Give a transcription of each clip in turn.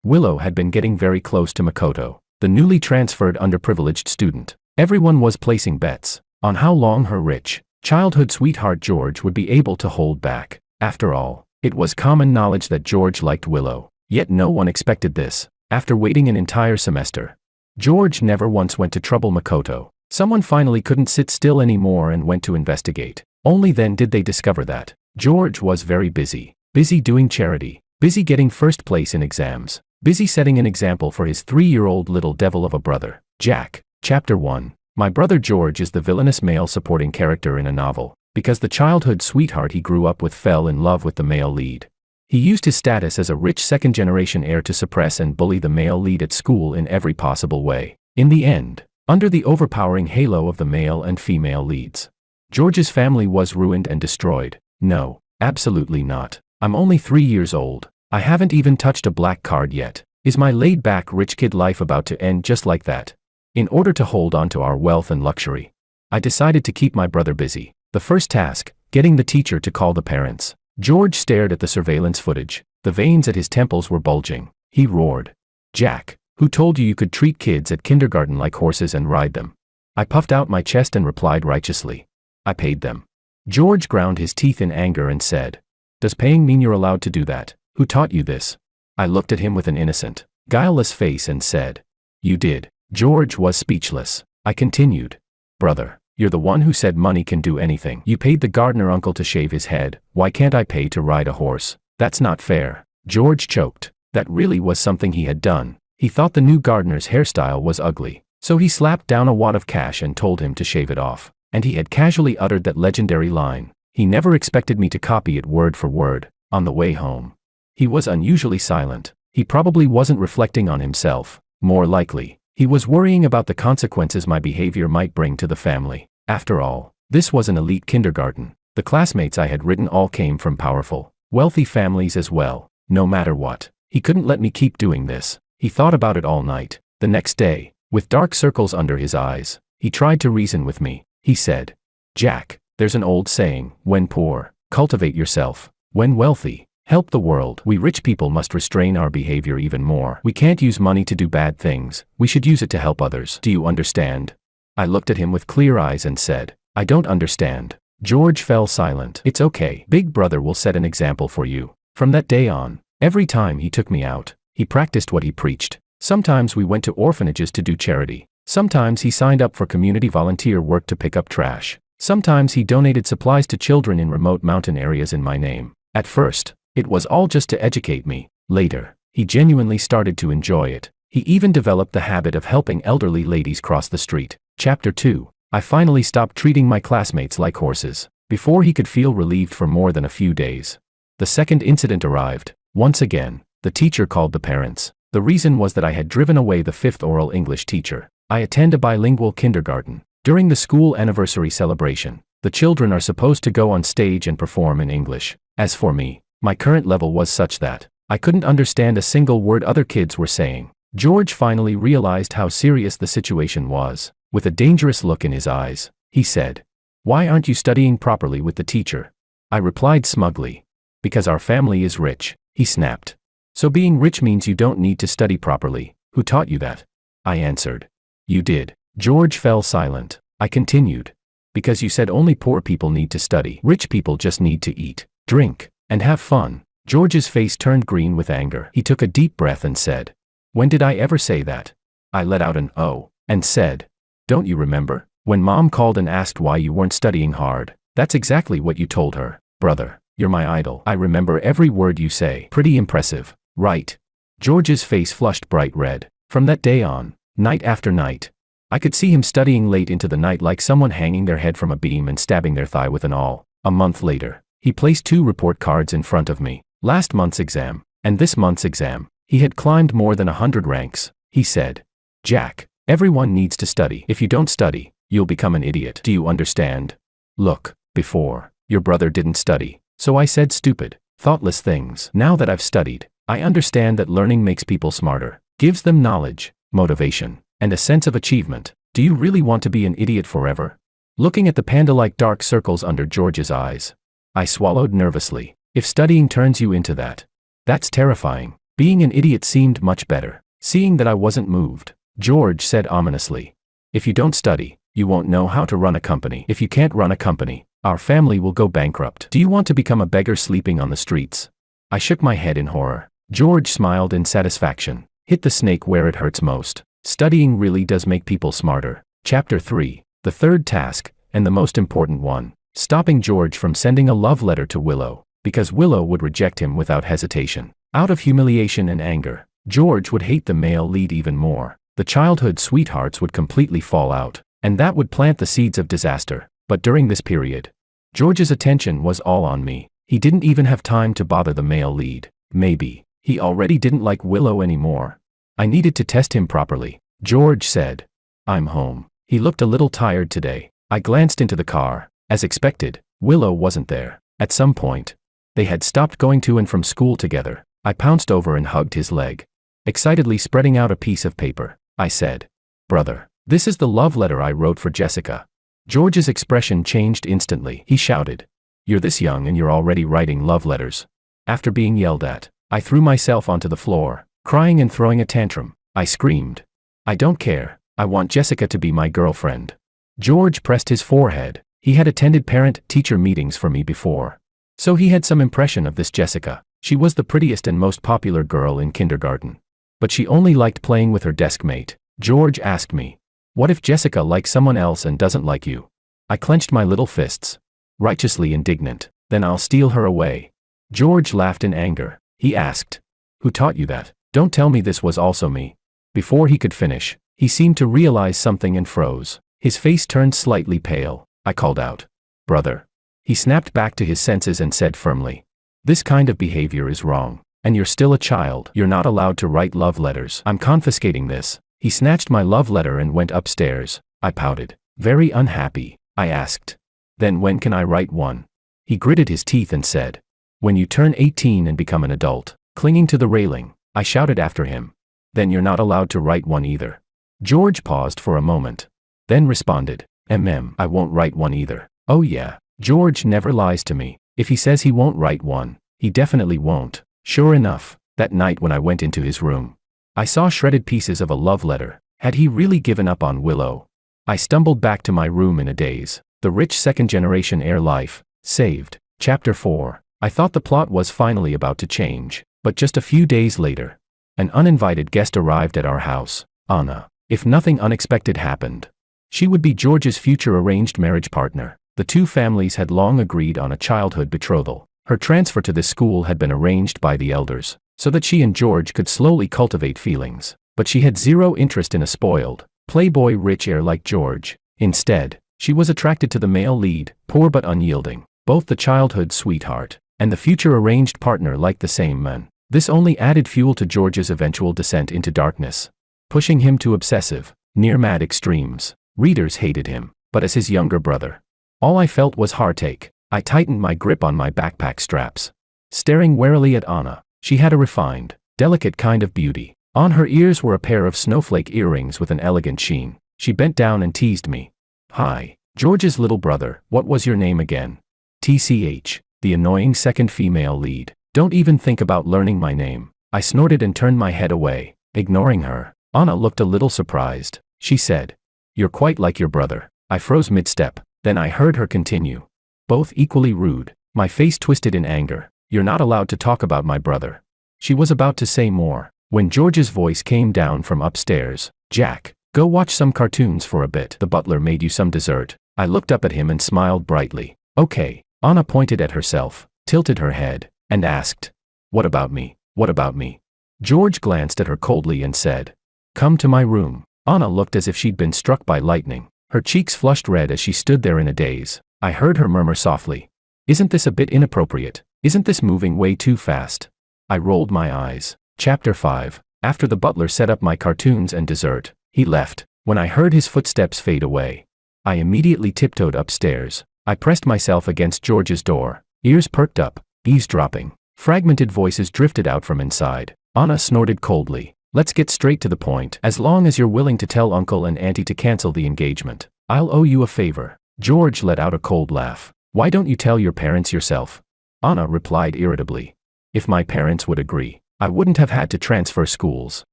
Willow had been getting very close to Makoto, the newly transferred underprivileged student. Everyone was placing bets on how long her rich, childhood sweetheart George would be able to hold back. After all, it was common knowledge that George liked Willow, yet no one expected this. After waiting an entire semester, George never once went to trouble Makoto. Someone finally couldn't sit still anymore and went to investigate. Only then did they discover that George was very busy. Busy doing charity, busy getting first place in exams, busy setting an example for his 3-year-old little devil of a brother, Jack. Chapter 1. My brother George is the villainous male supporting character in a novel, because the childhood sweetheart he grew up with fell in love with the male lead. He used his status as a rich second-generation heir to suppress and bully the male lead at school in every possible way. In the end, under the overpowering halo of the male and female leads, George's family was ruined and destroyed. No, absolutely not. I'm only 3 years old. I haven't even touched a black card yet. Is my laid-back rich kid life about to end just like that? In order to hold on to our wealth and luxury, I decided to keep my brother busy. The first task, getting the teacher to call the parents. George stared at the surveillance footage. The veins at his temples were bulging. He roared, "Jack, who told you could treat kids at kindergarten like horses and ride them?" I puffed out my chest and replied righteously, "I paid them." George ground his teeth in anger and said, "Does paying mean you're allowed to do that? Who taught you this?" I looked at him with an innocent, guileless face and said, "You did." George was speechless. I continued, "Brother, you're the one who said money can do anything. You paid the gardener uncle to shave his head. Why can't I pay to ride a horse? That's not fair." George choked. That really was something he had done. He thought the new gardener's hairstyle was ugly, so he slapped down a wad of cash and told him to shave it off. And he had casually uttered that legendary line. He never expected me to copy it word for word. On the way home, he was unusually silent. He probably wasn't reflecting on himself. More likely, he was worrying about the consequences my behavior might bring to the family. After all, this was an elite kindergarten. The classmates I had written all came from powerful, wealthy families as well. No matter what, he couldn't let me keep doing this. He thought about it all night. The next day, with dark circles under his eyes, he tried to reason with me. He said, "Jack, there's an old saying, when poor, cultivate yourself. When wealthy, help the world. We rich people must restrain our behavior even more. We can't use money to do bad things. We should use it to help others. Do you understand?" I looked at him with clear eyes and said, "I don't understand." George fell silent. "It's okay. Big brother will set an example for you." From that day on, every time he took me out, he practiced what he preached. Sometimes we went to orphanages to do charity. Sometimes he signed up for community volunteer work to pick up trash. Sometimes he donated supplies to children in remote mountain areas in my name. At first, it was all just to educate me. Later, he genuinely started to enjoy it. He even developed the habit of helping elderly ladies cross the street. Chapter 2. I finally stopped treating my classmates like horses. Before he could feel relieved for more than a few days, the second incident arrived. Once again, the teacher called the parents. The reason was that I had driven away the 5th oral English teacher. I attend a bilingual kindergarten. During the school anniversary celebration, the children are supposed to go on stage and perform in English. As for me, my current level was such that I couldn't understand a single word other kids were saying. George finally realized how serious the situation was. With a dangerous look in his eyes, he said, "Why aren't you studying properly with the teacher?" I replied smugly, "Because our family is rich." He snapped. "So being rich means you don't need to study properly. Who taught you that?" I answered, "You did." George fell silent. I continued, "Because you said only poor people need to study. Rich people just need to eat, drink, and have fun." George's face turned green with anger. He took a deep breath and said, "When did I ever say that?" I let out an "oh," and said, "Don't you remember? When Mom called and asked why you weren't studying hard, that's exactly what you told her." "Brother, you're my idol. I remember every word you say." "Pretty impressive, right?" George's face flushed bright red. From that day on, night after night, I could see him studying late into the night like someone hanging their head from a beam and stabbing their thigh with an awl. A month later, he placed 2 report cards in front of me. Last month's exam, and this month's exam. He had climbed more than 100 ranks. He said, "Jack, everyone needs to study. If you don't study, you'll become an idiot. Do you understand? Look, before, your brother didn't study, so I said stupid, thoughtless things. Now that I've studied, I understand that learning makes people smarter, gives them knowledge, motivation, and a sense of achievement. Do you really want to be an idiot forever?" Looking at the panda-like dark circles under George's eyes, I swallowed nervously. "If studying turns you into that, that's terrifying. Being an idiot seemed much better. Seeing that I wasn't moved, George said ominously, "If you don't study, you won't know how to run a company. If you can't run a company, our family will go bankrupt. Do you want to become a beggar sleeping on the streets?" I shook my head in horror. George smiled in satisfaction. Hit the snake where it hurts most. Studying really does make people smarter. Chapter 3. The third task, and the most important one. Stopping George from sending a love letter to Willow, because Willow would reject him without hesitation. Out of humiliation and anger, George would hate the male lead even more. The childhood sweethearts would completely fall out, and that would plant the seeds of disaster. But during this period, George's attention was all on me. He didn't even have time to bother the male lead. Maybe he already didn't like Willow anymore. I needed to test him properly. George said, "I'm home." He looked a little tired today. I glanced into the car. As expected, Willow wasn't there. At some point, they had stopped going to and from school together. I pounced over and hugged his leg. Excitedly spreading out a piece of paper, I said, "Brother, this is the love letter I wrote for Jessica." George's expression changed instantly. He shouted, "You're this young and you're already writing love letters." After being yelled at, I threw myself onto the floor, crying and throwing a tantrum. I screamed, "I don't care. I want Jessica to be my girlfriend." George pressed his forehead. He had attended parent-teacher meetings for me before, so he had some impression of this Jessica. She was the prettiest and most popular girl in kindergarten. But she only liked playing with her desk mate. George asked me, "What if Jessica likes someone else and doesn't like you?" I clenched my little fists, righteously indignant. "Then I'll steal her away." George laughed in anger. He asked, "Who taught you that? Don't tell me this was also me." Before he could finish, he seemed to realize something and froze. His face turned slightly pale. I called out, "Brother." He snapped back to his senses and said firmly, "This kind of behavior is wrong. And you're still a child. You're not allowed to write love letters. I'm confiscating this." He snatched my love letter and went upstairs. I pouted, very unhappy. I asked, "Then when can I write one?" He gritted his teeth and said, "When you turn 18 and become an adult." Clinging to the railing, I shouted after him, "Then you're not allowed to write one either." George paused for a moment, then responded, I won't write one either." "Oh yeah, George never lies to me. If he says he won't write one, he definitely won't." Sure enough, that night when I went into his room, I saw shredded pieces of a love letter. Had he really given up on Willow? I stumbled back to my room in a daze. The rich second-generation heir life, saved. Chapter 4. I thought the plot was finally about to change, but just a few days later, an uninvited guest arrived at our house, Anna. If nothing unexpected happened, she would be George's future arranged marriage partner. The two families had long agreed on a childhood betrothal. Her transfer to this school had been arranged by the elders, so that she and George could slowly cultivate feelings. But she had zero interest in a spoiled, playboy rich heir like George. Instead, she was attracted to the male lead, poor but unyielding. Both the childhood sweetheart and the future arranged partner liked the same men. This only added fuel to George's eventual descent into darkness, pushing him to obsessive, near-mad extremes. Readers hated him, but as his younger brother, all I felt was heartache. I tightened my grip on my backpack straps, staring warily at Anna. She had a refined, delicate kind of beauty. On her ears were a pair of snowflake earrings with an elegant sheen. She bent down and teased me. "Hi, George's little brother, what was your name again?" "TCH, the annoying second female lead. Don't even think about learning my name." I snorted and turned my head away, ignoring her. Anna looked a little surprised. She said, "You're quite like your brother." I froze mid-step. Then I heard her continue, "Both equally rude." My face twisted in anger. "You're not allowed to talk about my brother." She was about to say more, when George's voice came down from upstairs. "Jack, go watch some cartoons for a bit. The butler made you some dessert." I looked up at him and smiled brightly. "Okay." Anna pointed at herself, tilted her head, and asked, "What about me? What about me?" George glanced at her coldly and said, "Come to my room." Anna looked as if she'd been struck by lightning. Her cheeks flushed red as she stood there in a daze. I heard her murmur softly, "Isn't this a bit inappropriate? Isn't this moving way too fast?" I rolled my eyes. Chapter 5. After the butler set up my cartoons and dessert, he left. When I heard his footsteps fade away, I immediately tiptoed upstairs. I pressed myself against George's door, ears perked up, eavesdropping. Fragmented voices drifted out from inside. Anna snorted coldly. "Let's get straight to the point. As long as you're willing to tell Uncle and Auntie to cancel the engagement, I'll owe you a favor." George let out a cold laugh. "Why don't you tell your parents yourself?" Anna replied irritably. "If my parents would agree, I wouldn't have had to transfer schools.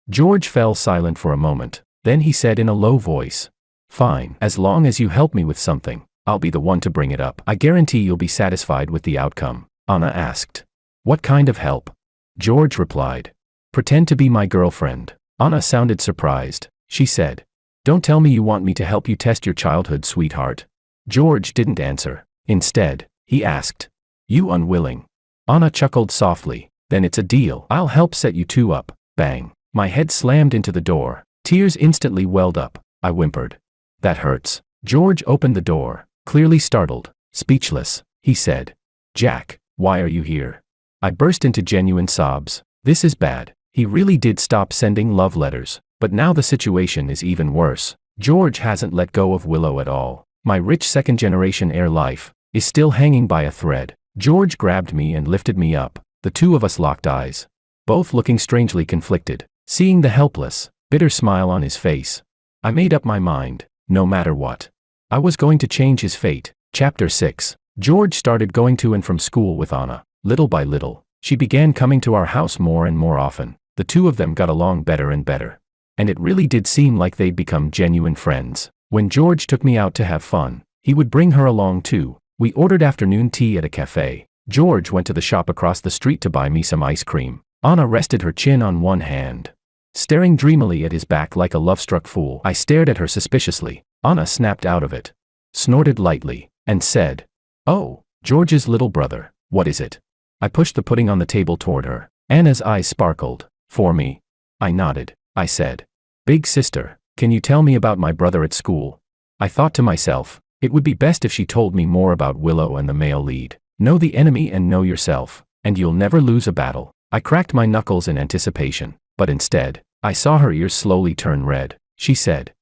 George fell silent for a moment. Then he said in a low voice, "Fine, as long as you help me with something, I'll be the one to bring it up. I guarantee you'll be satisfied with the outcome." Anna asked. "What kind of help?" George replied. "Pretend to be my girlfriend." Anna sounded surprised. She said, "Don't tell me you want me to help you test your childhood sweetheart." George didn't answer. Instead, he asked, "You unwilling?" Anna chuckled softly. "Then it's a deal. I'll help set you two up." Bang. My head slammed into the door. Tears instantly welled up. I whimpered. "That hurts." George opened the door, clearly startled, speechless. He said, "Jack, why are you here?" I burst into genuine sobs. This is bad. He really did stop sending love letters, but now the situation is even worse. George hasn't let go of Willow at all. My rich second-generation heir life is still hanging by a thread. George grabbed me and lifted me up. The two of us locked eyes, both looking strangely conflicted. Seeing the helpless, bitter smile on his face, I made up my mind, no matter what, I was going to change his fate. Chapter 6. George started going to and from school with Anna. Little by little, she began coming to our house more and more often. The two of them got along better and better. And it really did seem like they'd become genuine friends. When George took me out to have fun, he would bring her along too. We ordered afternoon tea at a cafe. George went to the shop across the street to buy me some ice cream. Anna rested her chin on one hand, staring dreamily at his back like a love-struck fool. I stared at her suspiciously. Anna snapped out of it, snorted lightly, and said, "Oh, George's little brother, what is it?" I pushed the pudding on the table toward her. Anna's eyes sparkled. "For me?" I nodded. I said, "Big sister, can you tell me about my brother at school?" I thought to myself, it would be best if she told me more about Willow and the male lead. Know the enemy and know yourself, and you'll never lose a battle. I cracked my knuckles in anticipation, but instead, I saw her ears slowly turn red. She said,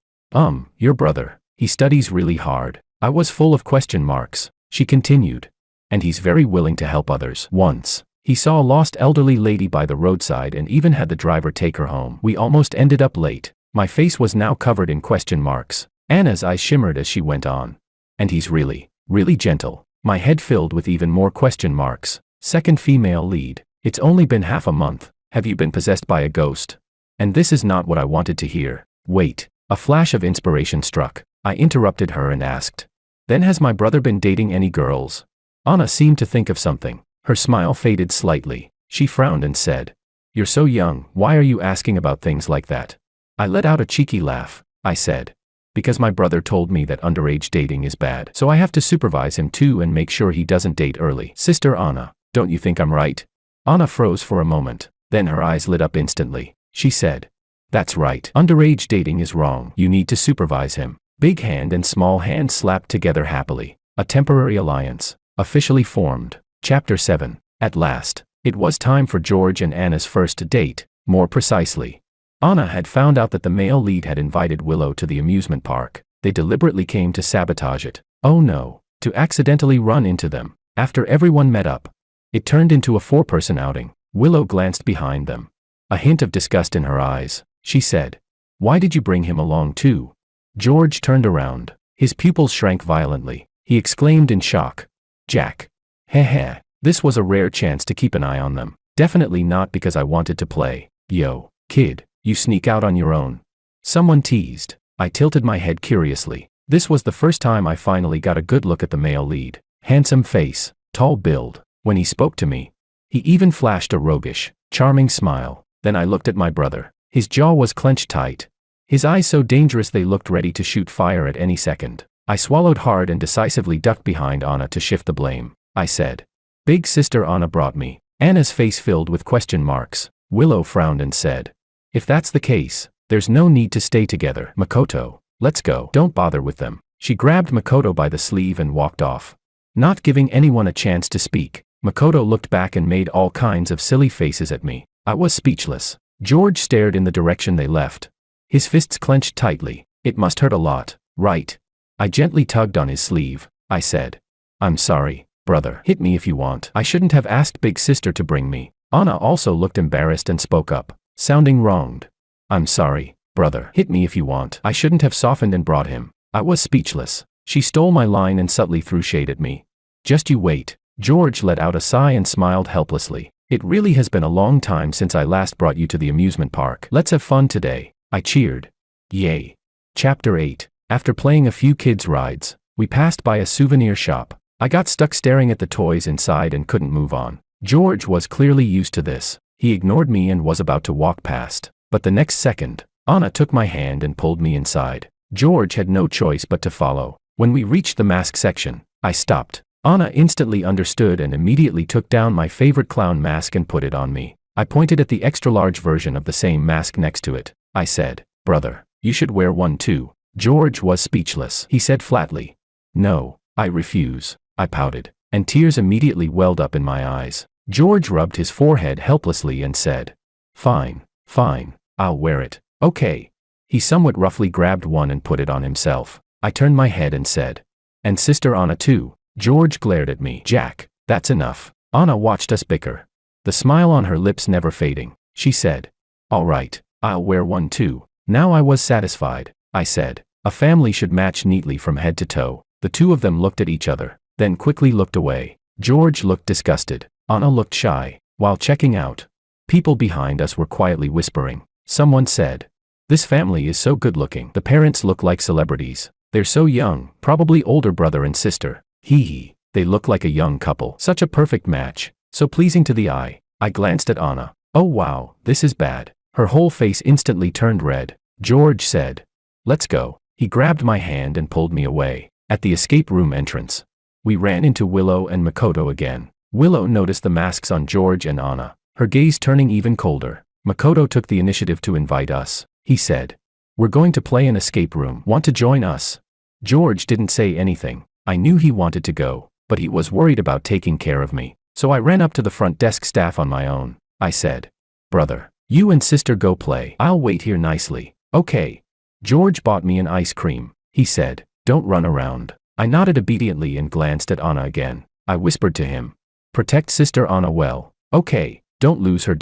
Your brother, he studies really hard." I was full of question marks. She continued, "And he's very willing to help others. Once, he saw a lost elderly lady by the roadside and even had the driver take her home. We almost ended up late." My face was now covered in question marks. Anna's eyes shimmered as she went on. "And he's really, really gentle." My head filled with even more question marks. Second female lead. "It's only been half a month. Have you been possessed by a ghost?" And this is not what I wanted to hear. Wait. A flash of inspiration struck. I interrupted her and asked, "Then has my brother been dating any girls?" Anna seemed to think of something. Her smile faded slightly. She frowned and said, "You're so young, why are you asking about things like that?" I let out a cheeky laugh. I said, "Because my brother told me that underage dating is bad, so I have to supervise him too and make sure he doesn't date early." Sister Anna, don't you think I'm right? Anna froze for a moment, then her eyes lit up instantly. She said, "That's right. Underage dating is wrong. You need to supervise him." Big hand and small hand slapped together happily. A temporary alliance, officially formed. Chapter 7. At last, it was time for George and Anna's first date. More precisely, Anna had found out that the male lead had invited Willow to the amusement park. They deliberately came to sabotage it. Oh no, to accidentally run into them. After everyone met up, it turned into a four-person outing. Willow glanced behind them, a hint of disgust in her eyes. She said, "Why did you bring him along too?" George turned around. His pupils shrank violently. He exclaimed in shock, "Jack. Heh. This was a rare chance to keep an eye on them. Definitely not because I wanted to play. Yo, kid, you sneak out on your own." Someone teased. I tilted my head curiously. This was the first time I finally got a good look at the male lead. Handsome face, tall build. When he spoke to me, he even flashed a roguish, charming smile. Then I looked at my brother. His jaw was clenched tight, his eyes so dangerous they looked ready to shoot fire at any second. I swallowed hard and decisively ducked behind Anna to shift the blame. I said, "Big sister Anna brought me." Anna's face filled with question marks. Willow frowned and said, "If that's the case, there's no need to stay together. Makoto, let's go. Don't bother with them." She grabbed Makoto by the sleeve and walked off, not giving anyone a chance to speak. Makoto looked back and made all kinds of silly faces at me. I was speechless. George stared in the direction they left, his fists clenched tightly. "It must hurt a lot, right?" I gently tugged on his sleeve. I said, "I'm sorry, brother. Hit me if you want. I shouldn't have asked big sister to bring me." Anna also looked embarrassed and spoke up, sounding wronged. "I'm sorry, brother. Hit me if you want. I shouldn't have softened and brought him." I was speechless. She stole my line and subtly threw shade at me. "Just you wait." George let out a sigh and smiled helplessly. It really has been a long time since I last brought you to the amusement park. Let's have fun today, I cheered. Yay. Chapter 8. After playing a few kids' rides, we passed by a souvenir shop. I got stuck staring at the toys inside and couldn't move on. George was clearly used to this. He ignored me and was about to walk past. But the next second, Anna took my hand and pulled me inside. George had no choice but to follow. When we reached the mask section, I stopped. Anna instantly understood and immediately took down my favorite clown mask and put it on me. I pointed at the extra-large version of the same mask next to it. I said, "Brother, you should wear one too." George was speechless. He said flatly, "No, I refuse." I pouted, and tears immediately welled up in my eyes. George rubbed his forehead helplessly and said, Fine, I'll wear it." "Okay." He somewhat roughly grabbed one and put it on himself. I turned my head and said, "And Sister Anna too." George glared at me. "Jack, that's enough." Anna watched us bicker, the smile on her lips never fading. She said, "All right, I'll wear one too." Now I was satisfied. I said, "A family should match neatly from head to toe." The two of them looked at each other, then quickly looked away. George looked disgusted. Anna looked shy. While checking out, people behind us were quietly whispering. Someone said, "This family is so good-looking. The parents look like celebrities. They're so young, probably older brother and sister. Hee hee, they look like a young couple. Such a perfect match, so pleasing to the eye." I glanced at Anna. "Oh wow, this is bad." Her whole face instantly turned red. George said, "Let's go." He grabbed my hand and pulled me away. At the escape room entrance, we ran into Willow and Makoto again. Willow noticed the masks on George and Anna, her gaze turning even colder. Makoto took the initiative to invite us. He said, "We're going to play an escape room. Want to join us?" George didn't say anything. I knew he wanted to go, but he was worried about taking care of me. So I ran up to the front desk staff on my own. I said, "Brother, you and sister go play. I'll wait here nicely." "Okay." George bought me an ice cream. He said, "Don't run around." I nodded obediently and glanced at Anna again. I whispered to him, "Protect Sister Anna well." "Okay, don't lose her."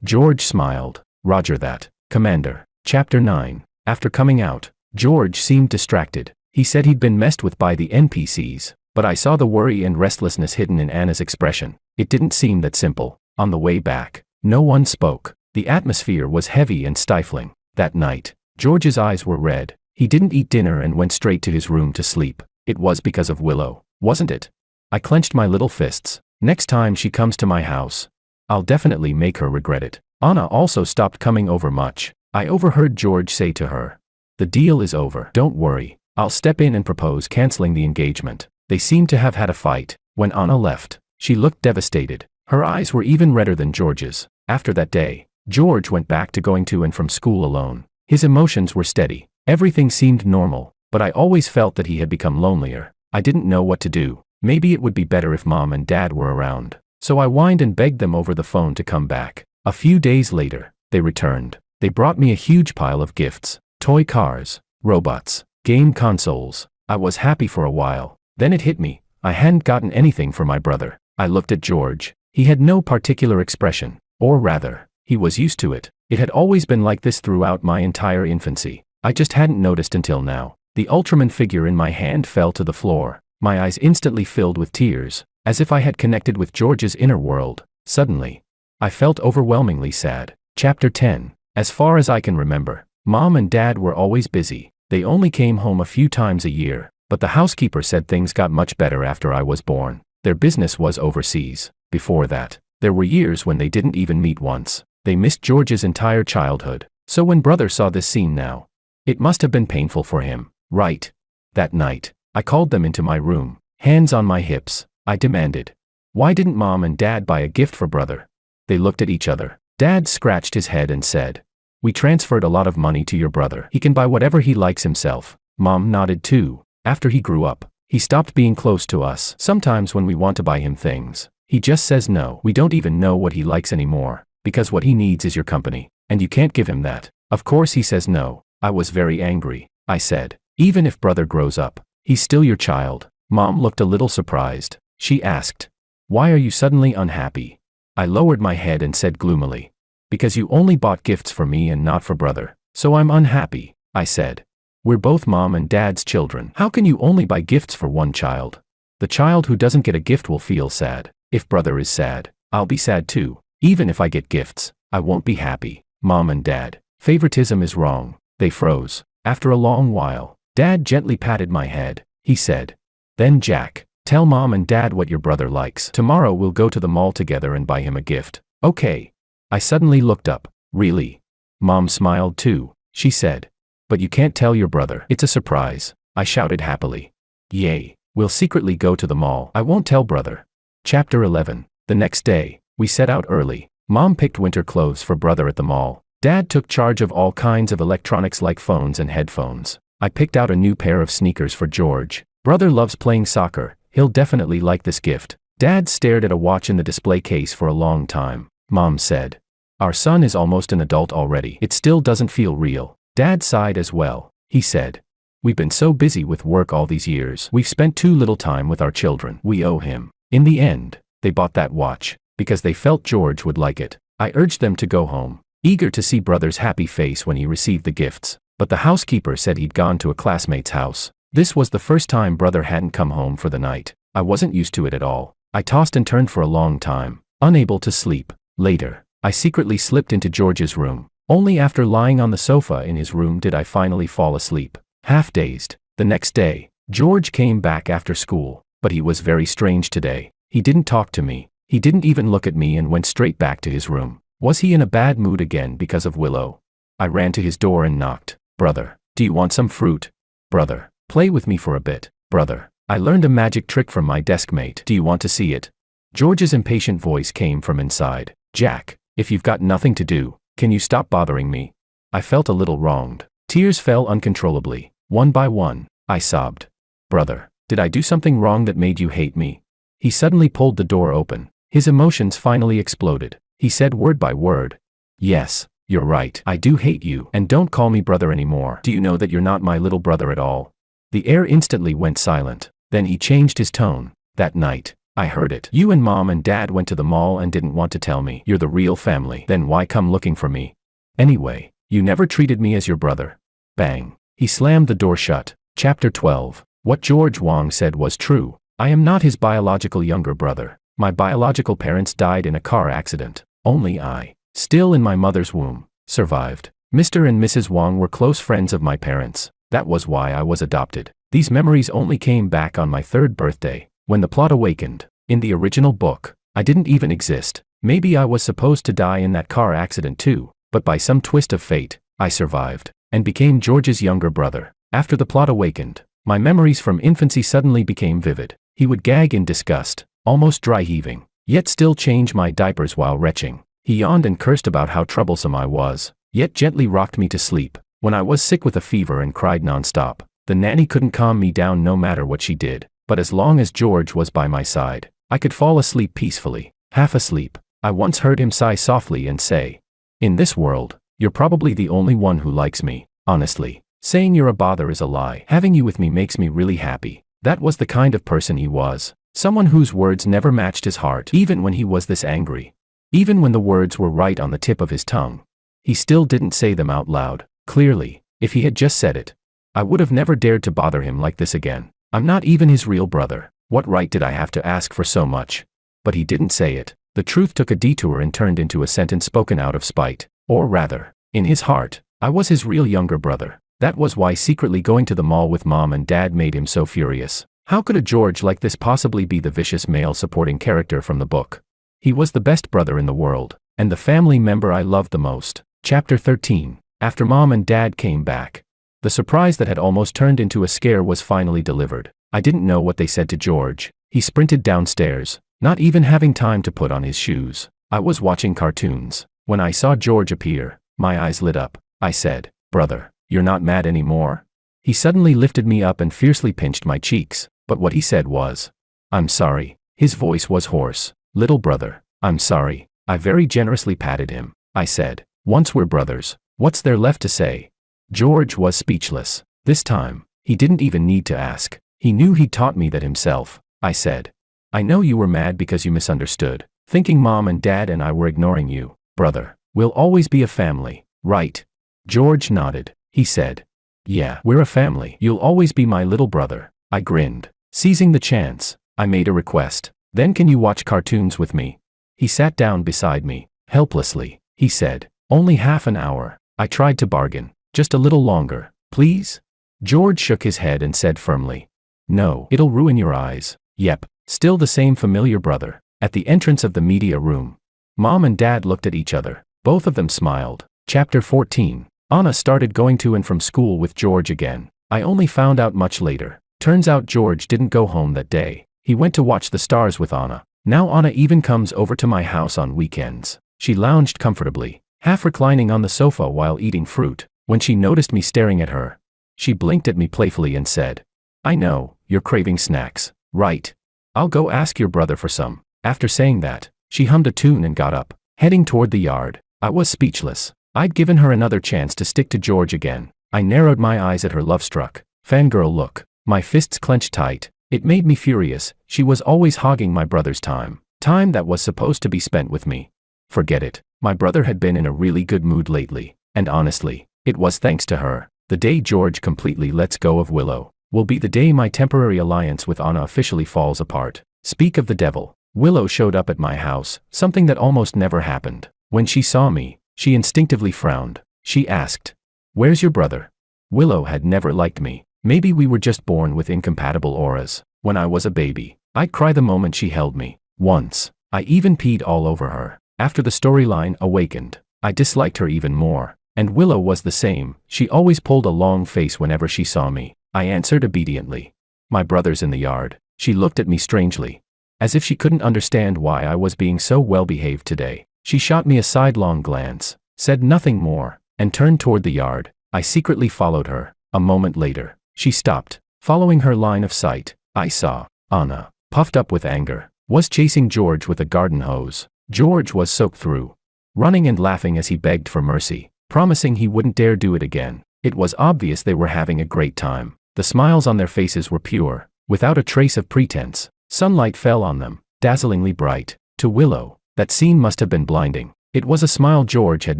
George smiled. "Roger that, Commander." Chapter 9. After coming out, George seemed distracted. He said he'd been messed with by the NPCs, but I saw the worry and restlessness hidden in Anna's expression. It didn't seem that simple. On the way back, no one spoke. The atmosphere was heavy and stifling. That night, George's eyes were red. He didn't eat dinner and went straight to his room to sleep. It was because of Willow, wasn't it? I clenched my little fists. Next time she comes to my house, I'll definitely make her regret it. Anna also stopped coming over much. I overheard George say to her, "The deal is over. Don't worry. I'll step in and propose canceling the engagement." They seemed to have had a fight. When Anna left, she looked devastated. Her eyes were even redder than George's. After that day, George went back to going to and from school alone. His emotions were steady. Everything seemed normal, but I always felt that he had become lonelier. I didn't know what to do. Maybe it would be better if Mom and Dad were around. So I whined and begged them over the phone to come back. A few days later, they returned. They brought me a huge pile of gifts. Toy cars, robots, game consoles. I was happy for a while. Then it hit me. I hadn't gotten anything for my brother. I looked at George. He had no particular expression. Or rather, he was used to it. It had always been like this throughout my entire infancy. I just hadn't noticed until now. The Ultraman figure in my hand fell to the floor. My eyes instantly filled with tears, as if I had connected with George's inner world. Suddenly, I felt overwhelmingly sad. Chapter 10. As far as I can remember, Mom and Dad were always busy. They only came home a few times a year, but the housekeeper said things got much better after I was born. Their business was overseas. Before that, there were years when they didn't even meet once. They missed George's entire childhood. So when brother saw this scene now, it must have been painful for him, right? That night, I called them into my room. Hands on my hips, I demanded, "Why didn't Mom and Dad buy a gift for brother?" They looked at each other. Dad scratched his head and said, "We transferred a lot of money to your brother. He can buy whatever he likes himself." Mom nodded too. After he grew up, he stopped being close to us. Sometimes when we want to buy him things, he just says no. We don't even know what he likes anymore, because what he needs is your company, and you can't give him that. Of course he says no. I was very angry. I said, "Even if brother grows up, he's still your child." Mom looked a little surprised. She asked, "Why are you suddenly unhappy?" I lowered my head and said gloomily, "Because you only bought gifts for me and not for brother, so I'm unhappy." I said, "We're both Mom and Dad's children. How can you only buy gifts for one child? The child who doesn't get a gift will feel sad. If brother is sad, I'll be sad too." Even if I get gifts, I won't be happy. Mom and Dad, favoritism is wrong. They froze. After a long while, Dad gently patted my head. He said, "Then Jack, tell Mom and Dad what your brother likes. Tomorrow we'll go to the mall together and buy him a gift." "Okay." I suddenly looked up. "Really?" Mom smiled too. She said, "But you can't tell your brother. It's a surprise." I shouted happily. "Yay. We'll secretly go to the mall. I won't tell brother." Chapter 11. The next day, we set out early. Mom picked winter clothes for brother at the mall. Dad took charge of all kinds of electronics like phones and headphones. I picked out a new pair of sneakers for George. Brother loves playing soccer. He'll definitely like this gift. Dad stared at a watch in the display case for a long time. Mom said, "Our son is almost an adult already. It still doesn't feel real." Dad sighed as well. He said, "We've been so busy with work all these years. We've spent too little time with our children. We owe him." In the end, they bought that watch because they felt George would like it. I urged them to go home, eager to see brother's happy face when he received the gifts. But the housekeeper said he'd gone to a classmate's house. This was the first time brother hadn't come home for the night. I wasn't used to it at all. I tossed and turned for a long time, unable to sleep. Later, I secretly slipped into George's room. Only after lying on the sofa in his room did I finally fall asleep, half dazed. The next day, George came back after school, but he was very strange today. He didn't talk to me. He didn't even look at me and went straight back to his room. Was he in a bad mood again because of Willow? I ran to his door and knocked. "Brother, do you want some fruit?" "Brother, play with me for a bit." "Brother, I learned a magic trick from my desk mate. Do you want to see it?" George's impatient voice came from inside. "Jack, if you've got nothing to do, can you stop bothering me?" I felt a little wronged. Tears fell uncontrollably. One by one, I sobbed. "Brother, did I do something wrong that made you hate me?" He suddenly pulled the door open. His emotions finally exploded. He said word by word, "Yes, you're right. I do hate you. And don't call me brother anymore. Do you know that you're not my little brother at all?" The air instantly went silent. Then he changed his tone. "That night, I heard it. You and Mom and Dad went to the mall and didn't want to tell me. You're the real family. Then why come looking for me? Anyway, you never treated me as your brother." Bang. He slammed the door shut. Chapter 12. What George Wong said was true. I am not his biological younger brother. My biological parents died in a car accident. Only I, still in my mother's womb, survived. Mr. and Mrs. Wong were close friends of my parents. That was why I was adopted. These memories only came back on my 3rd birthday, when the plot awakened. In the original book, I didn't even exist. Maybe I was supposed to die in that car accident too, but by some twist of fate, I survived, and became George's younger brother. After the plot awakened, my memories from infancy suddenly became vivid. He would gag in disgust, almost dry heaving, yet still change my diapers while retching. He yawned and cursed about how troublesome I was, yet gently rocked me to sleep. When I was sick with a fever and cried nonstop, the nanny couldn't calm me down no matter what she did. But as long as George was by my side, I could fall asleep peacefully. Half asleep, I once heard him sigh softly and say, "In this world, you're probably the only one who likes me. Honestly, saying you're a bother is a lie. Having you with me makes me really happy." That was the kind of person he was. Someone whose words never matched his heart, even when he was this angry. Even when the words were right on the tip of his tongue, he still didn't say them out loud. Clearly, if he had just said it, I would have never dared to bother him like this again. I'm not even his real brother. What right did I have to ask for so much? But he didn't say it. The truth took a detour and turned into a sentence spoken out of spite. Or rather, in his heart, I was his real younger brother. That was why secretly going to the mall with Mom and Dad made him so furious. How could a George like this possibly be the vicious male supporting character from the book? He was the best brother in the world, and the family member I loved the most. Chapter 13. After Mom and Dad came back, the surprise that had almost turned into a scare was finally delivered. I didn't know what they said to George. He sprinted downstairs, not even having time to put on his shoes. I was watching cartoons. When I saw George appear, my eyes lit up. I said, "Brother, you're not mad anymore?" He suddenly lifted me up and fiercely pinched my cheeks. But what he said was, "I'm sorry." His voice was hoarse. "Little brother, I'm sorry." I very generously patted him. I said, "Once we're brothers, what's there left to say?" George was speechless. This time, he didn't even need to ask. He knew he'd taught me that himself. I said, "I know you were mad because you misunderstood, thinking Mom and Dad and I were ignoring you. Brother, we'll always be a family, right?" George nodded. He said, "Yeah, we're a family. You'll always be my little brother." I grinned. Seizing the chance, I made a request. "Then can you watch cartoons with me?" He sat down beside me. Helplessly, he said. Only half an hour. I tried to bargain. Just a little longer, please? George shook his head and said firmly. No, it'll ruin your eyes. Yep, still the same familiar brother. At the entrance of the media room, Mom and Dad looked at each other. Both of them smiled. Chapter 14. Anna started going to and from school with George again. I only found out much later. Turns out George didn't go home that day. He went to watch the stars with Anna. Now Anna even comes over to my house on weekends. She lounged comfortably, half reclining on the sofa while eating fruit. When she noticed me staring at her, she blinked at me playfully and said, I know, you're craving snacks, right? I'll go ask your brother for some. After saying that, she hummed a tune and got up, heading toward the yard. I was speechless. I'd given her another chance to stick to George again. I narrowed my eyes at her love-struck, fangirl look. My fists clenched tight. It made me furious. She was always hogging my brother's time that was supposed to be spent with me. Forget it. My brother had been in a really good mood lately, and honestly, it was thanks to her. The day George completely lets go of Willow will be the day my temporary alliance with Anna officially falls apart. Speak of the devil. Willow showed up at my house, something that almost never happened. When she saw me, she instinctively frowned. She asked, Where's your brother? Willow had never liked me. Maybe we were just born with incompatible auras. When I was a baby, I'd cry the moment she held me. Once, I even peed all over her. After the storyline awakened, I disliked her even more. And Willow was the same. She always pulled a long face whenever she saw me. I answered obediently. My brother's in the yard. She looked at me strangely, as if she couldn't understand why I was being so well-behaved today. She shot me a sidelong glance, said nothing more, and turned toward the yard. I secretly followed her. A moment later, she stopped. Following her line of sight, I saw Anna, puffed up with anger, was chasing George with a garden hose. George was soaked through, running and laughing as he begged for mercy, promising he wouldn't dare do it again. It was obvious they were having a great time. The smiles on their faces were pure, without a trace of pretense. Sunlight fell on them, dazzlingly bright. To Willow, that scene must have been blinding. It was a smile George had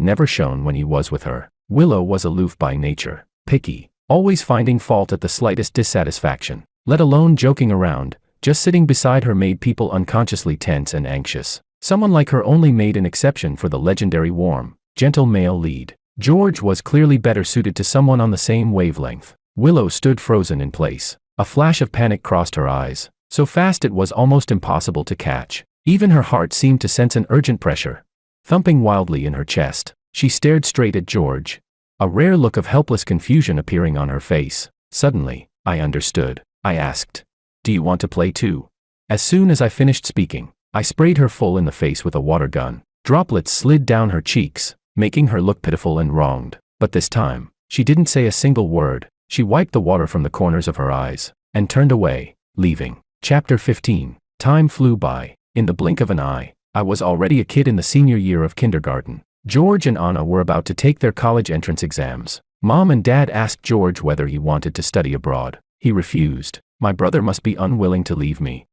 never shown when he was with her. Willow was aloof by nature, picky, always finding fault at the slightest dissatisfaction, let alone joking around. Just sitting beside her made people unconsciously tense and anxious. Someone like her only made an exception for the legendary warm, gentle male lead. George was clearly better suited to someone on the same wavelength. Willow stood frozen in place. A flash of panic crossed her eyes, so fast it was almost impossible to catch. Even her heart seemed to sense an urgent pressure, thumping wildly in her chest. She stared straight at George, a rare look of helpless confusion appearing on her face. Suddenly, I understood. I asked, Do you want to play too? As soon as I finished speaking, I sprayed her full in the face with a water gun. Droplets slid down her cheeks, making her look pitiful and wronged. But this time, she didn't say a single word. She wiped the water from the corners of her eyes, and turned away, leaving. Chapter 15. Time flew by. In the blink of an eye, I was already a kid in the senior year of kindergarten. George and Anna were about to take their college entrance exams. Mom and Dad asked George whether he wanted to study abroad. He refused. My brother must be unwilling to leave me.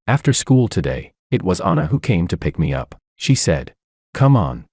After school today, it was Anna who came to pick me up. She said, Come on,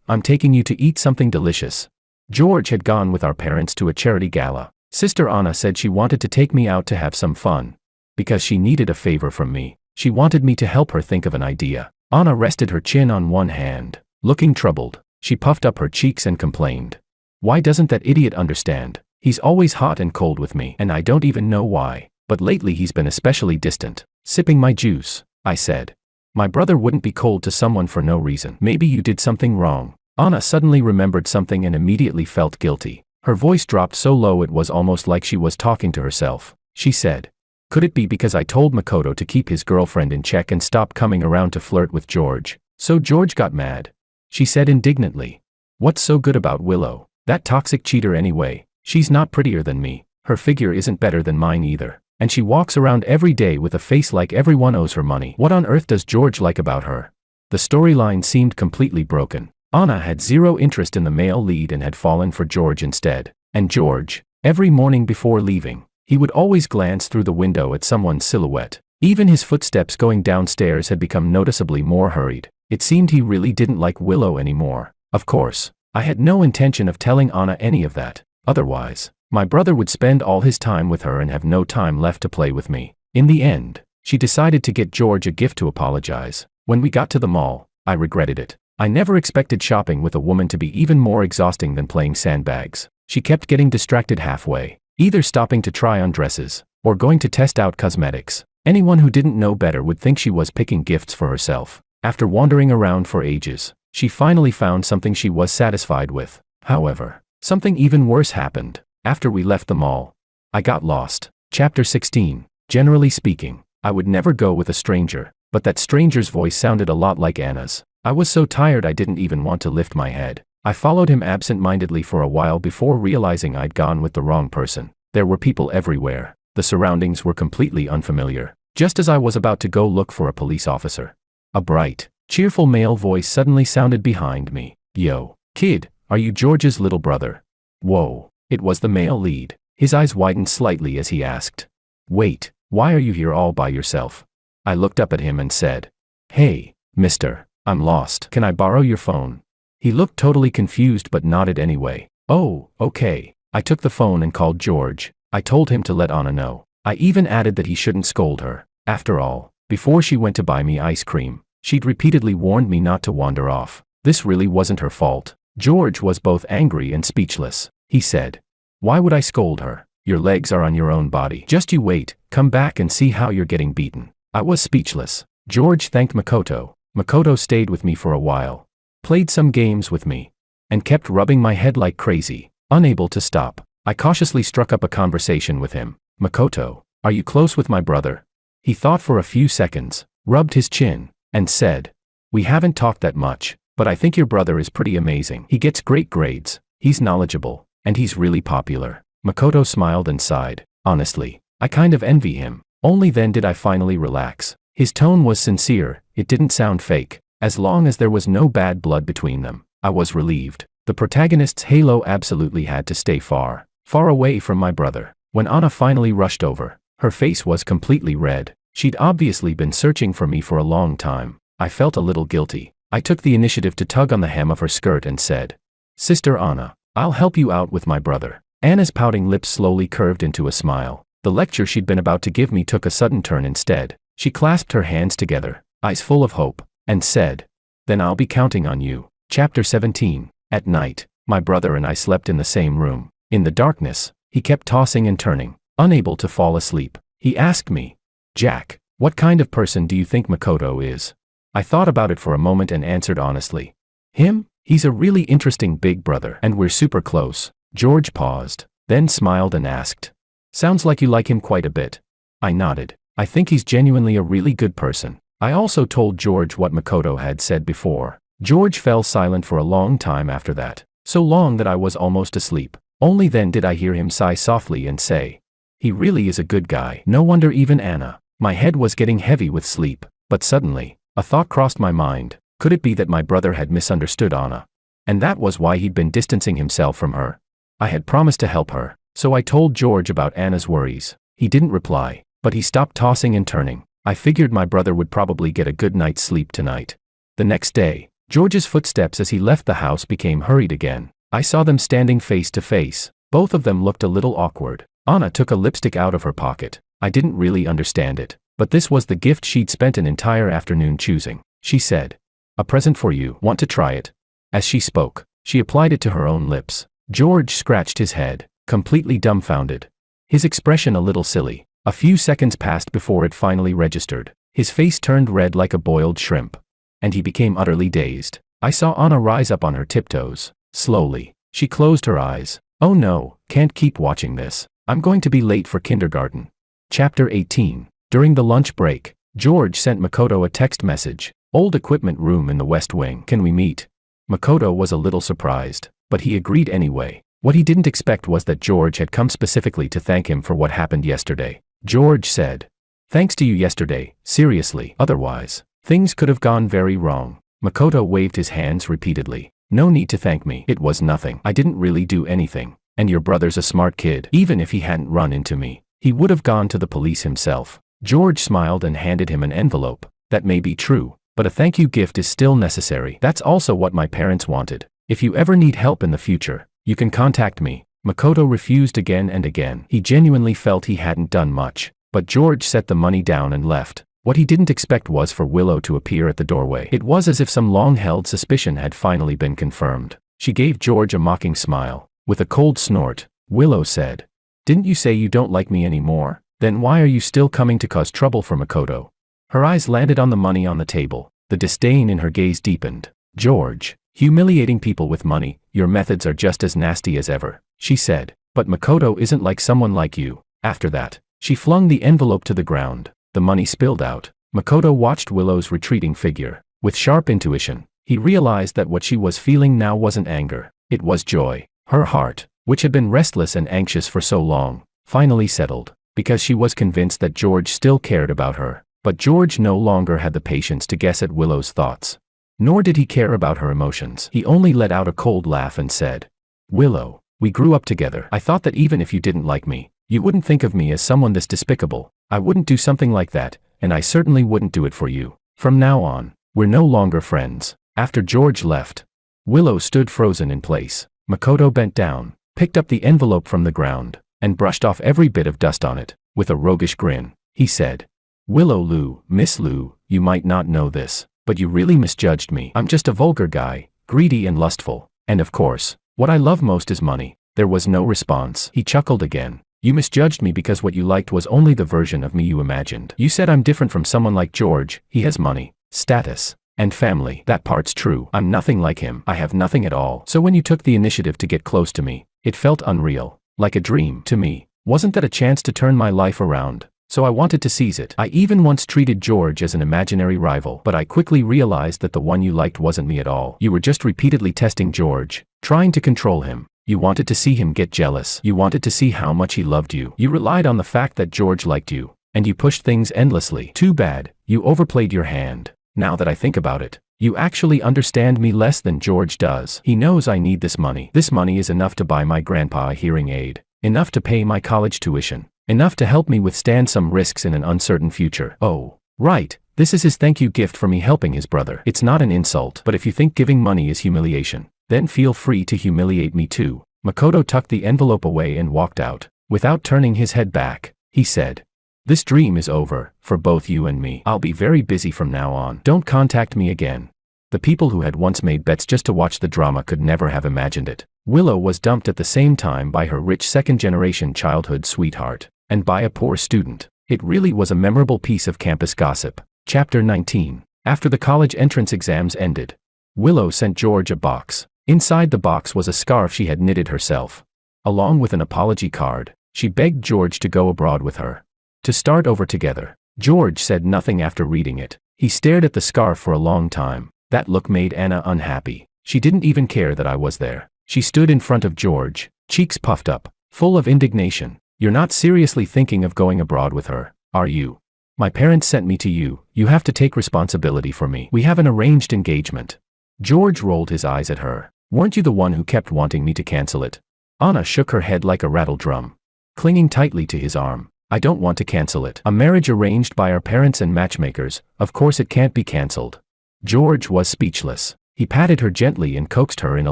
I'm taking you to eat something delicious. George had gone with our parents to a charity gala. Sister Anna said she wanted to take me out to have some fun, because she needed a favor from me. She wanted me to help her think of an idea. Anna rested her chin on one hand, looking troubled. She puffed up her cheeks and complained. Why doesn't that idiot understand? He's always hot and cold with me, and I don't even know why. But lately he's been especially distant. Sipping my juice, I said. My brother wouldn't be cold to someone for no reason. Maybe you did something wrong. Anna suddenly remembered something and immediately felt guilty. Her voice dropped so low it was almost like she was talking to herself. She said, Could it be because I told Makoto to keep his girlfriend in check and stop coming around to flirt with George? So George got mad. She said indignantly. What's so good about Willow? That toxic cheater anyway. She's not prettier than me. Her figure isn't better than mine either. And she walks around every day with a face like everyone owes her money. What on earth does George like about her? The storyline seemed completely broken. Anna had zero interest in the male lead and had fallen for George instead. And George, every morning before leaving, he would always glance through the window at someone's silhouette. Even his footsteps going downstairs had become noticeably more hurried. It seemed he really didn't like Willow anymore. Of course, I had no intention of telling Anna any of that. Otherwise, my brother would spend all his time with her and have no time left to play with me. In the end, she decided to get George a gift to apologize. When we got to the mall, I regretted it. I never expected shopping with a woman to be even more exhausting than playing sandbags. She kept getting distracted halfway, either stopping to try on dresses, or going to test out cosmetics. Anyone who didn't know better would think she was picking gifts for herself. After wandering around for ages, she finally found something she was satisfied with. However, something even worse happened. After we left the mall, I got lost. Chapter 16. Generally speaking, I would never go with a stranger, but that stranger's voice sounded a lot like Anna's. I was so tired I didn't even want to lift my head. I followed him absent-mindedly for a while before realizing I'd gone with the wrong person. There were people everywhere. The surroundings were completely unfamiliar. Just as I was about to go look for a police officer, a bright, cheerful male voice suddenly sounded behind me. "Yo, kid, are you George's little brother?" Whoa, it was the male lead. His eyes widened slightly as he asked, "Wait, why are you here all by yourself?" I looked up at him and said, "Hey, mister, I'm lost. Can I borrow your phone?" He looked totally confused but nodded anyway. "Oh, okay." I took the phone and called George. I told him to let Anna know. I even added that he shouldn't scold her. After all, before she went to buy me ice cream, she'd repeatedly warned me not to wander off. This really wasn't her fault. George was both angry and speechless. He said, "Why would I scold her? Your legs are on your own body. Just you wait, come back and see how you're getting beaten." I was speechless. George thanked Makoto. Makoto stayed with me for a while, played some games with me, and kept rubbing my head like crazy, unable to stop. I cautiously struck up a conversation with him. "Makoto, are you close with my brother?" He thought for a few seconds, rubbed his chin, and said, "We haven't talked that much, but I think your brother is pretty amazing. He gets great grades, he's knowledgeable, and he's really popular." Makoto smiled and sighed. Honestly, I kind of envy him. Only then did I finally relax. His tone was sincere, it didn't sound fake. As long as there was no bad blood between them, I was relieved. The protagonist's halo absolutely had to stay far, far away from my brother. When Anna finally rushed over, her face was completely red. She'd obviously been searching for me for a long time. I felt a little guilty. I took the initiative to tug on the hem of her skirt and said, "Sister Anna, I'll help you out with my brother." Anna's pouting lips slowly curved into a smile. The lecture she'd been about to give me took a sudden turn instead. She clasped her hands together, eyes full of hope, and said, "Then I'll be counting on you." Chapter 17. At night, my brother and I slept in the same room. In the darkness, he kept tossing and turning, unable to fall asleep. He asked me, "Jack, what kind of person do you think Makoto is?" I thought about it for a moment and answered honestly, "Him? He's a really interesting big brother, and we're super close." George paused, then smiled and asked, "Sounds like you like him quite a bit." I nodded. I think he's genuinely a really good person. I also told George what Makoto had said before. George fell silent for a long time after that, so long that I was almost asleep. Only then did I hear him sigh softly and say, "He really is a good guy. No wonder even Anna." My head was getting heavy with sleep, but suddenly, a thought crossed my mind. Could it be that my brother had misunderstood Anna? And that was why he'd been distancing himself from her. I had promised to help her, so I told George about Anna's worries. He didn't reply, but he stopped tossing and turning. I figured my brother would probably get a good night's sleep tonight. The next day, George's footsteps as he left the house became hurried again. I saw them standing face to face. Both of them looked a little awkward. Anna took a lipstick out of her pocket. I didn't really understand it, but this was the gift she'd spent an entire afternoon choosing. She said, "A present for you. Want to try it?" As she spoke, she applied it to her own lips. George scratched his head, completely dumbfounded. His expression a little silly. A few seconds passed before it finally registered. His face turned red like a boiled shrimp, and he became utterly dazed. I saw Anna rise up on her tiptoes. Slowly, she closed her eyes. "Oh no, can't keep watching this. I'm going to be late for kindergarten." Chapter 18. During the lunch break, George sent Makoto a text message. "Old equipment room in the West Wing. Can we meet?" Makoto was a little surprised, but he agreed anyway. What he didn't expect was that George had come specifically to thank him for what happened yesterday. George said, "Thanks to you yesterday, seriously, otherwise, things could have gone very wrong." Makoto waved his hands repeatedly. "No need to thank me. It was nothing. I didn't really do anything. And your brother's a smart kid. Even if he hadn't run into me, he would have gone to the police himself." George smiled and handed him an envelope. "That may be true, but a thank you gift is still necessary. That's also what my parents wanted. If you ever need help in the future, you can contact me." Makoto refused again and again. He genuinely felt he hadn't done much, but George set the money down and left. What he didn't expect was for Willow to appear at the doorway. It was as if some long-held suspicion had finally been confirmed. She gave George a mocking smile. With a cold snort, Willow said, "Didn't you say you don't like me anymore? Then why are you still coming to cause trouble for Makoto?" Her eyes landed on the money on the table. The disdain in her gaze deepened. "George, humiliating people with money, your methods are just as nasty as ever," she said. "But Makoto isn't like someone like you." After that, she flung the envelope to the ground. The money spilled out. Makoto watched Willow's retreating figure. With sharp intuition, he realized that what she was feeling now wasn't anger. It was joy. Her heart, which had been restless and anxious for so long, finally settled, because she was convinced that George still cared about her. But George no longer had the patience to guess at Willow's thoughts. Nor did he care about her emotions. He only let out a cold laugh and said, "Willow, we grew up together. I thought that even if you didn't like me, you wouldn't think of me as someone this despicable. I wouldn't do something like that, and I certainly wouldn't do it for you. From now on, we're no longer friends." After George left, Willow stood frozen in place. Makoto bent down, picked up the envelope from the ground, and brushed off every bit of dust on it. With a roguish grin, he said, "Willow Lu, Miss Lu, you might not know this, but you really misjudged me. I'm just a vulgar guy, greedy and lustful, and of course, what I love most is money." There was no response. He chuckled again. "You misjudged me because what you liked was only the version of me you imagined. You said I'm different from someone like George. He has money, status, and family. That part's true. I'm nothing like him. I have nothing at all. So when you took the initiative to get close to me, it felt unreal, like a dream to me. Wasn't that a chance to turn my life around? So I wanted to seize it. I even once treated George as an imaginary rival, but I quickly realized that the one you liked wasn't me at all. You were just repeatedly testing George, trying to control him. You wanted to see him get jealous. You wanted to see how much he loved you. You relied on the fact that George liked you, and you pushed things endlessly. Too bad, you overplayed your hand. Now that I think about it, you actually understand me less than George does. He knows I need this money. This money is enough to buy my grandpa a hearing aid, enough to pay my college tuition, enough to help me withstand some risks in an uncertain future. Oh, right, this is his thank you gift for me helping his brother. It's not an insult, but if you think giving money is humiliation, then feel free to humiliate me too." Makoto tucked the envelope away and walked out. Without turning his head back, he said, "This dream is over, for both you and me. I'll be very busy from now on. Don't contact me again." The people who had once made bets just to watch the drama could never have imagined it. Willow was dumped at the same time by her rich second-generation childhood sweetheart, and by a poor student. It really was a memorable piece of campus gossip. Chapter 19. After the college entrance exams ended, Willow sent George a box. Inside the box was a scarf she had knitted herself. Along with an apology card, she begged George to go abroad with her, to start over together. George said nothing after reading it. He stared at the scarf for a long time. That look made Anna unhappy. She didn't even care that I was there. She stood in front of George, cheeks puffed up, full of indignation. "You're not seriously thinking of going abroad with her, are you? My parents sent me to you. You have to take responsibility for me. We have an arranged engagement." George rolled his eyes at her. "Weren't you the one who kept wanting me to cancel it?" Anna shook her head like a rattle drum, clinging tightly to his arm. "I don't want to cancel it. A marriage arranged by our parents and matchmakers, of course it can't be cancelled." George was speechless. He patted her gently and coaxed her in a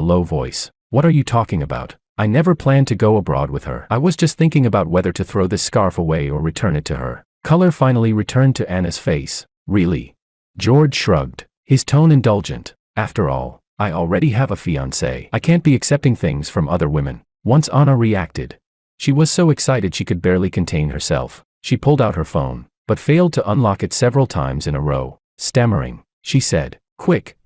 low voice. "What are you talking about? I never planned to go abroad with her. I was just thinking about whether to throw this scarf away or return it to her." Color finally returned to Anna's face. "Really?" George shrugged, his tone indulgent. "After all, I already have a fiancé. I can't be accepting things from other women." Once Anna reacted. She was so excited she could barely contain herself. She pulled out her phone, but failed to unlock it several times in a row. Stammering, she said, Quick,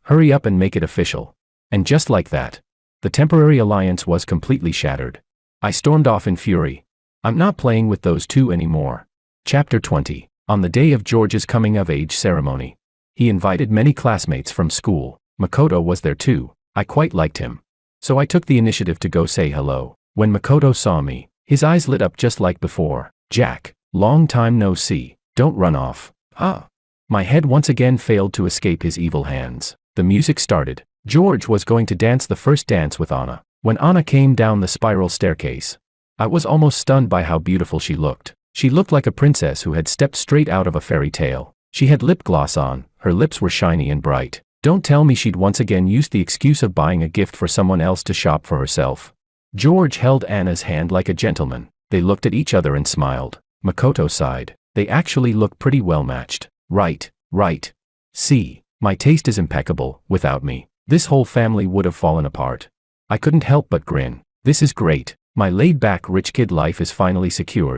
hurry up and make it official." And just like that, the temporary alliance was completely shattered. I stormed off in fury. I'm not playing with those two anymore. Chapter 20. On the day of George's coming-of-age ceremony, he invited many classmates from school. Makoto was there too. I quite liked him, so I took the initiative to go say hello. When Makoto saw me, his eyes lit up just like before. "Jack, long time no see. Don't run off." "Ah." My head once again failed to escape his evil hands. The music started. George was going to dance the first dance with Anna. When Anna came down the spiral staircase, I was almost stunned by how beautiful she looked. She looked like a princess who had stepped straight out of a fairy tale. She had lip gloss on, her lips were shiny and bright. Don't tell me she'd once again used the excuse of buying a gift for someone else to shop for herself. George held Anna's hand like a gentleman. They looked at each other and smiled. Makoto sighed. They actually look pretty well matched. Right, right. See, my taste is impeccable. Without me, this whole family would have fallen apart. I couldn't help but grin. This is great. My laid-back rich kid life is finally secured.